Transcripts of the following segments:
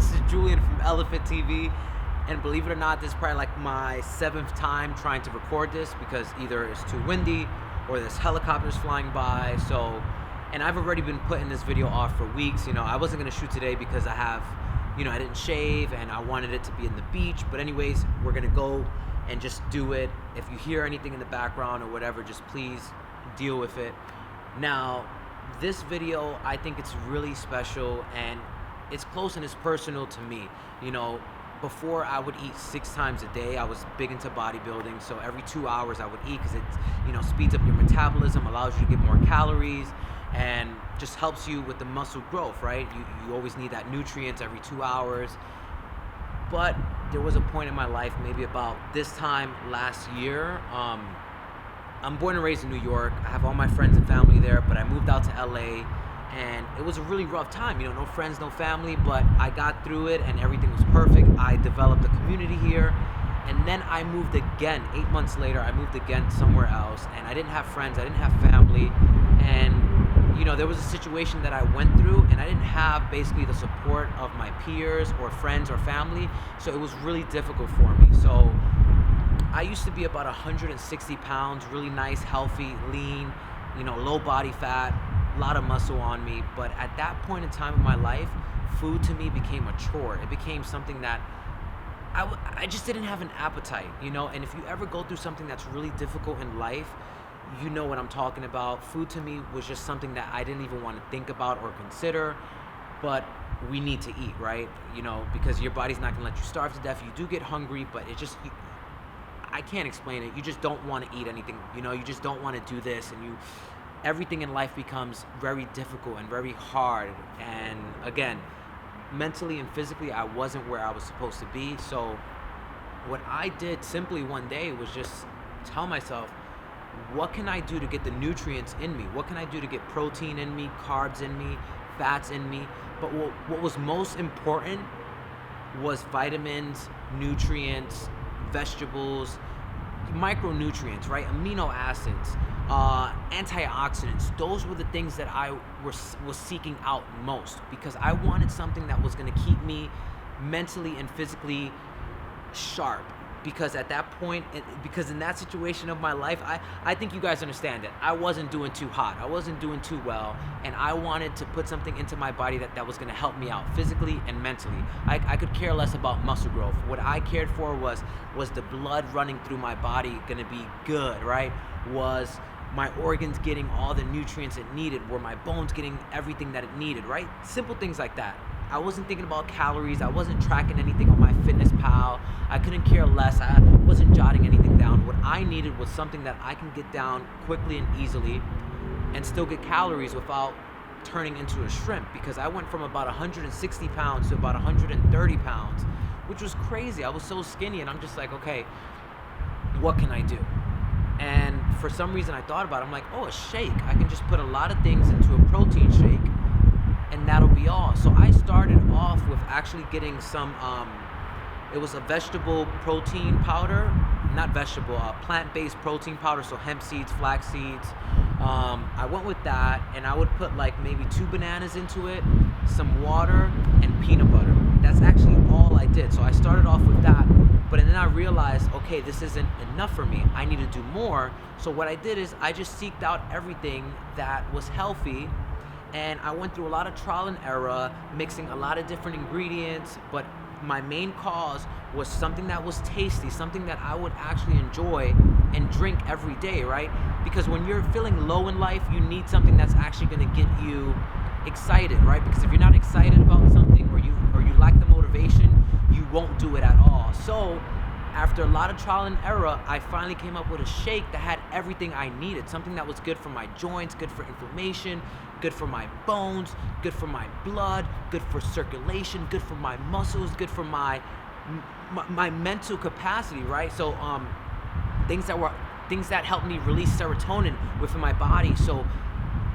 This is Julian from Elephant TV, and believe it or not, this is probably like my 7th time trying to record this because either it's too windy or there's helicopters flying by. And I've already been putting this video off for weeks. I wasn't gonna shoot today because I didn't shave and I wanted it to be in the beach. But anyways, we're gonna go and just do it. If you hear anything in the background or whatever, just please deal with it. Now, this video, I think it's really special and it's close and it's personal to me. Before I would eat 6 times a day. I was big into bodybuilding, so every 2 hours I would eat because it speeds up your metabolism, allows you to get more calories, and just helps you with the muscle growth, right? You always need that nutrients every 2 hours. But there was a point in my life, maybe about this time last year. I'm born and raised in New York. I have all my friends and family there, but I moved out to LA. And it was a really rough time, no friends, no family, but I got through it and everything was perfect. I developed a community here, and then I moved again. 8 months later, I moved again somewhere else, and I didn't have friends, I didn't have family, and there was a situation that I went through, and I didn't have basically the support of my peers or friends or family, so it was really difficult for me. So I used to be about 160 pounds, really nice, healthy, lean, low body fat, a lot of muscle on me. But at that point in time in my life, food to me became a chore. It became something that I just didn't have an appetite, and if you ever go through something that's really difficult in life, you know what I'm talking about. Food to me was just something that I didn't even want to think about or consider, but we need to eat, right? Because your body's not gonna let you starve to death. You do get hungry, but I can't explain it. You just don't want to eat anything, you just don't want to do this, and everything in life becomes very difficult and very hard. And again, mentally and physically, I wasn't where I was supposed to be. So what I did simply one day was just tell myself, what can I do to get the nutrients in me? What can I do to get protein in me, carbs in me, fats in me? But what was most important was vitamins, nutrients, vegetables, micronutrients, right? Amino acids, antioxidants. Those were the things that I was seeking out most, because I wanted something that was going to keep me mentally and physically sharp. Because at that point, because in that situation of my life, I think you guys understand that I wasn't doing too hot, I wasn't doing too well, and I wanted to put something into my body that was going to help me out physically and mentally. I could care less about muscle growth. What I cared for was the blood running through my body going to be good, right? Was my organs getting all the nutrients it needed? Were my bones getting everything that it needed, right? Simple things like that. I wasn't thinking about calories. I wasn't tracking anything on MyFitnessPal. I couldn't care less. I wasn't jotting anything down. What I needed was something that I can get down quickly and easily and still get calories without turning into a shrimp, because I went from about 160 pounds to about 130 pounds, which was crazy. I was so skinny, and I'm just like, okay, what can I do? And for some reason I thought about it. I'm like, oh, a shake. I can just put a lot of things into a protein shake and that'll be all. So I started off with actually getting some, it was a vegetable protein powder, not vegetable, plant-based protein powder, so hemp seeds, flax seeds. I went with that, and I would put like maybe 2 bananas into it, some water, and peanut butter. That's actually all I did. So I started off with that, but then I realized, okay, this isn't enough for me. I need to do more. So what I did is I just seeked out everything that was healthy, and I went through a lot of trial and error, mixing a lot of different ingredients, but my main cause was something that was tasty, something that I would actually enjoy and drink every day, right? Because when you're feeling low in life, you need something that's actually gonna get you excited, right? Because if you're not excited about something, or you lack the motivation, you won't do it at all. So after a lot of trial and error, I finally came up with a shake that had everything I needed. Something that was good for my joints, good for inflammation, good for my bones, good for my blood, good for circulation, good for my muscles, good for my mental capacity, right? So things that helped me release serotonin within my body. So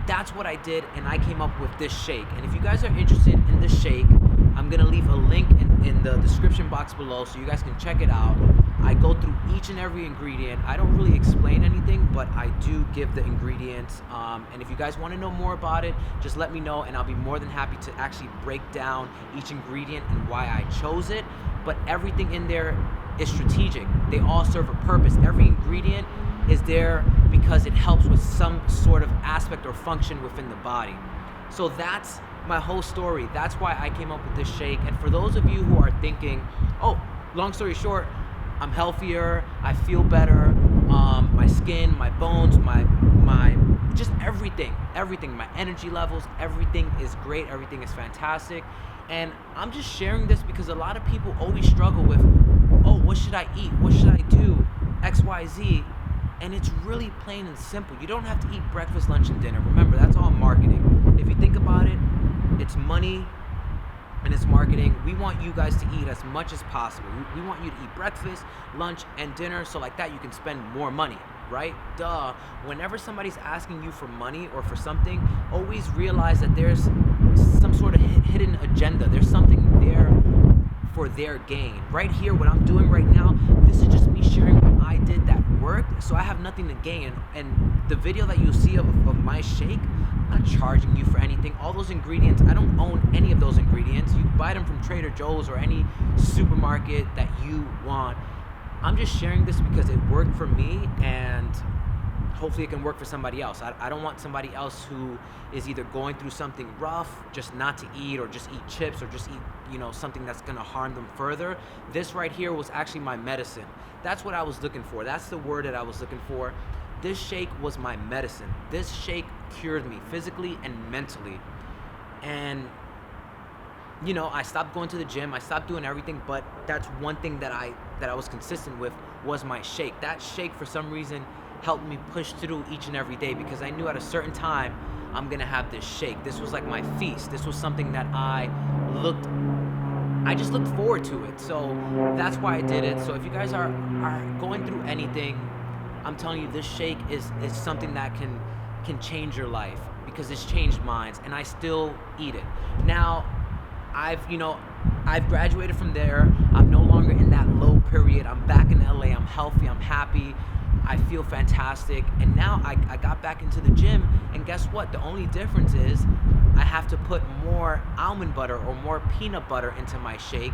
that's what I did, and I came up with this shake. And if you guys are interested in this shake, I'm gonna leave a link in in the description box below so you guys can check it out. I go through each and every ingredient. I don't really explain anything, but I do give the ingredients. And if you guys want to know more about it, just let me know, and I'll be more than happy to actually break down each ingredient and why I chose it. But everything in there is strategic. They all serve a purpose. Every ingredient is there because it helps with some sort of aspect or function within the body. So that's my whole story. That's why I came up with this shake. And for those of you who are thinking, oh, long story short, I'm healthier, I feel better, my skin, my bones, my just everything, my energy levels, everything is great, everything is fantastic. And I'm just sharing this because a lot of people always struggle with, oh, what should I eat? What should I do? X, Y, Z. And it's really plain and simple. You don't have to eat breakfast, lunch, and dinner. Remember, that's all marketing. If you think about it, it's money and it's marketing. We want you guys to eat as much as possible. We want you to eat breakfast, lunch, and dinner, so like that you can spend more money, right? Duh. Whenever somebody's asking you for money or for something, always realize that there's some sort of hidden agenda. There's something there for their gain. Right here, what I'm doing right now, this is just me sharing what I did that worked, so I have nothing to gain. And the video that you see of my shake, I'm not charging you for anything. All those ingredients, I don't own any of those ingredients. You buy them from Trader Joe's or any supermarket that you want. I'm just sharing this because it worked for me, and hopefully it can work for somebody else. I don't want somebody else who is either going through something rough just not to eat, or just eat chips, or just eat, something that's gonna harm them further. This right here was actually my medicine. That's what I was looking for. That's the word that I was looking for. This shake was my medicine. This shake cured me physically and mentally. And I stopped going to the gym, I stopped doing everything, but that's one thing that I was consistent with was my shake. That shake, for some reason, helped me push through each and every day, because I knew at a certain time I'm gonna have this shake. This was like my feast. This was something that I just looked forward to it. So that's why I did it. So if you guys are going through anything, I'm telling you, this shake is something that can change your life, because it's changed mine, and I still eat it. Now, I've graduated from there. I'm no longer in that low period. I'm back in LA. I'm healthy. I'm happy. I feel fantastic. And now I got back into the gym, and guess what? The only difference is I have to put more almond butter or more peanut butter into my shake,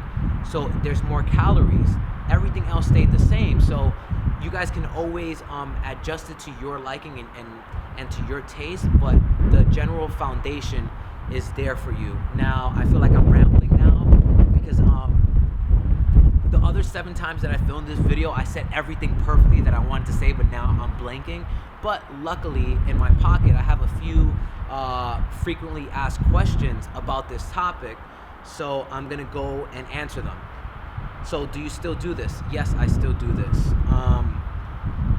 so there's more calories. Everything else stayed the same. So you guys can always adjust it to your liking and to your taste, but the general foundation is there for you. Now, I feel like I'm rambling now because the other 7 times that I filmed this video, I said everything perfectly that I wanted to say, but now I'm blanking. But luckily, in my pocket, I have a few frequently asked questions about this topic, so I'm gonna go and answer them. So, do you still do this? Yes, I still do this.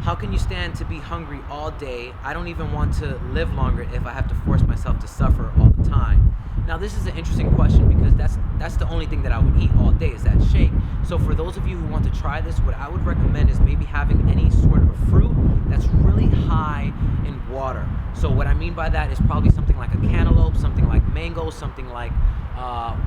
How can you stand to be hungry all day? I don't even want to live longer if I have to force myself to suffer all the time. Now, this is an interesting question, because that's the only thing that I would eat all day is that shake. So for those of you who want to try this, what I would recommend is maybe having any sort of fruit that's really high in water. So what I mean by that is probably something like a cantaloupe, something like mango, something like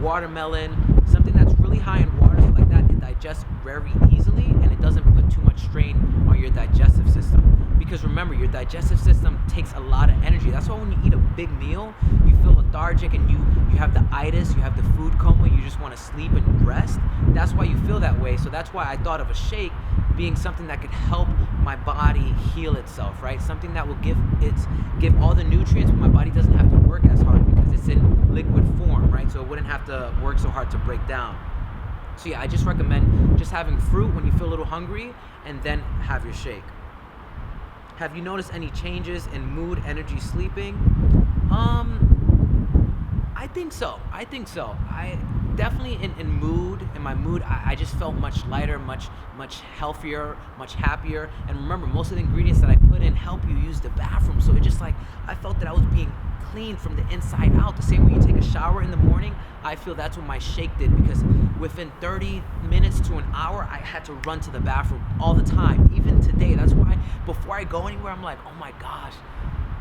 watermelon, something that's really high in water, so like that it digests very easily and it doesn't put too much strain on your digestive system. Because remember, your digestive system takes a lot of energy. That's why when you eat a big meal, you feel lethargic and you have the itis, you have the food coma, you just want to sleep and rest. That's why you feel that way. So that's why I thought of a shake being something that could help my body heal itself, right? Something that will give all the nutrients, but my body doesn't have to work as hard because it's in liquid form, right? So it wouldn't have to work so hard to break down. So yeah, I just recommend just having fruit when you feel a little hungry, and then have your shake. Have you noticed any changes in mood, energy, sleeping? I think so. I definitely in my mood, I just felt much lighter, much healthier, much happier. And remember, most of the ingredients that I put in help you use the bathroom. So it just like, I felt that I was being clean from the inside out. The same way you take a shower in the morning, I feel that's what my shake did, because within 30 minutes to an hour, I had to run to the bathroom all the time. Even today, that's why before I go anywhere, I'm like, oh my gosh,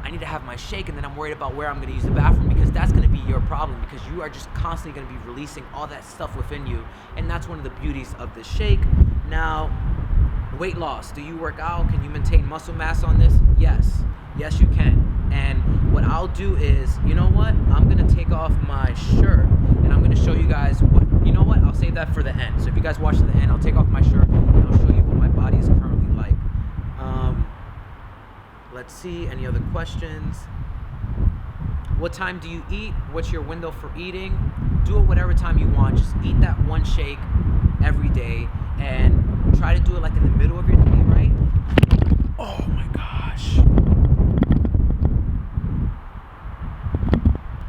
I need to have my shake, and then I'm worried about where I'm gonna use the bathroom, because that's gonna be your problem, because you are just constantly gonna be releasing all that stuff within you. And that's one of the beauties of this shake. Now, weight loss. Do you work out? Can you maintain muscle mass on this? Yes. Yes, you can. And what I'll do is, you know what? I'm gonna take off my shirt and I'm gonna show you guys what, you know what? I'll save that for the end. So if you guys watch to the end, I'll take off my shirt and I'll show you what my body is currently like. Let's see, any other questions? What time do you eat? What's your window for eating? Do it whatever time you want. Just eat that one shake every day and try to do it like in the middle of your day, right? Oh my gosh.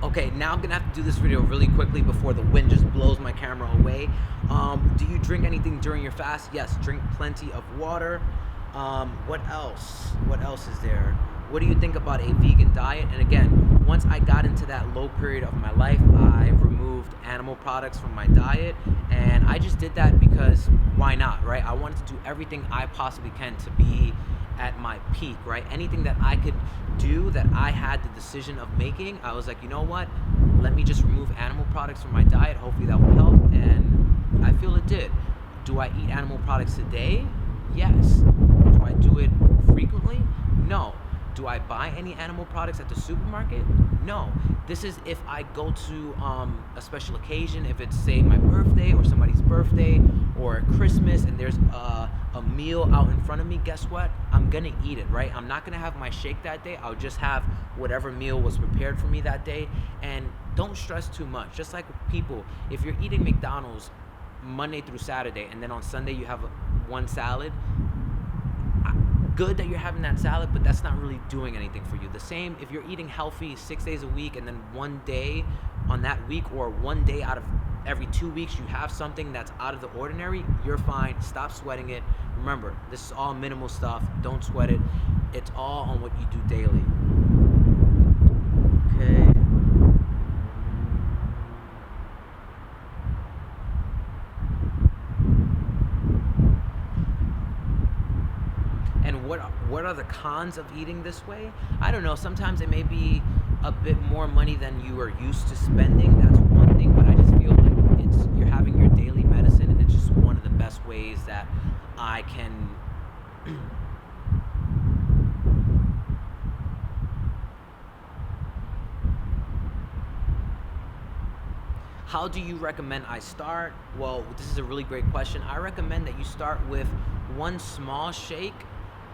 Okay, now I'm gonna have to do this video really quickly before the wind just blows my camera away. Do you drink anything during your fast? Yes, drink plenty of water. What else? What else is there? What do you think about a vegan diet? And again, once I got into that low period of my life, I removed animal products from my diet, and I just did that because why not, right? I wanted to do everything I possibly can to be at my peak, right? Anything that I could do that I had the decision of making, I was like, you know what? Let me just remove animal products from my diet. Hopefully that will help, and I feel it did. Do I eat animal products today? Yes. Do I do it frequently? No. Do I buy any animal products at the supermarket? No. This is if I go to a special occasion, if it's say my birthday or somebody's birthday or Christmas and there's a meal out in front of me, guess what? I'm gonna eat it, right? I'm not gonna have my shake that day. I'll just have whatever meal was prepared for me that day. And don't stress too much. Just like people, if you're eating McDonald's Monday through Saturday and then on Sunday you have one salad, good that you're having that salad, but that's not really doing anything for you. The same if you're eating healthy 6 days a week and then one day on that week or one day out of every 2 weeks you have something that's out of the ordinary, you're fine. Stop sweating it. Remember, this is all minimal stuff. Don't sweat it. It's all on what you do daily. Okay. And what are the cons of eating this way? I don't know. Sometimes it may be a bit more money than you are used to spending. That's one thing, but I just feel like you're having your daily medicine, and it's just one of the best ways that I can How do you recommend I start? Well, this is a really great question. I recommend that you start with one small shake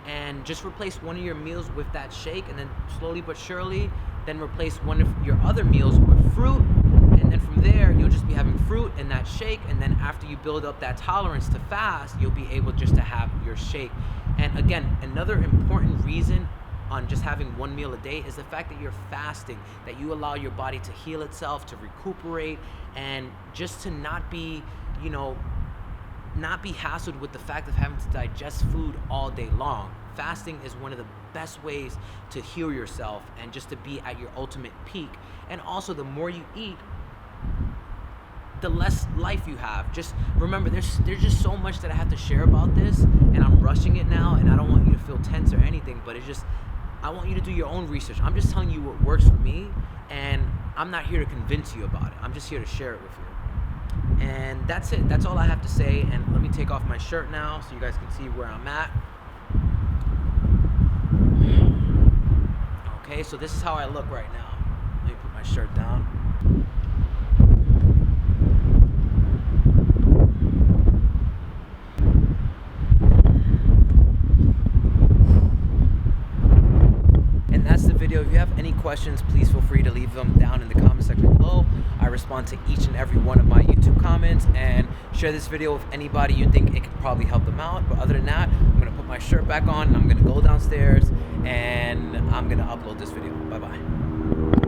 and just replace one of your meals with that shake, and then slowly but surely then replace one of your other meals with fruit, and then from there you'll just be having fruit and that shake, and then after you build up that tolerance to fast, you'll be able just to have your shake. And again, another important reason on just having one meal a day is the fact that you're fasting, that you allow your body to heal itself, to recuperate, and just to not be, not be hassled with the fact of having to digest food all day long. Fasting is one of the best ways to heal yourself and just to be at your ultimate peak. And also, the more you eat, the less life you have. Just remember, there's just so much that I have to share about this, and I'm rushing it now, and I don't want you to feel tense or anything, but it's just, I want you to do your own research. I'm just telling you what works for me, and I'm not here to convince you about it. I'm just here to share it with you. And that's it. That's all I have to say. And let me take off my shirt now so you guys can see where I'm at. Okay, so this is how I look right now. Let me put my shirt down. And that's the video. If you have any questions, please feel free to leave them down in the comment section below. I respond to each and every one of my YouTube comments, and share this video with anybody you think it could probably help them out. But other than that, I'm gonna put my shirt back on and I'm gonna go downstairs and I'm gonna upload this video. Bye bye.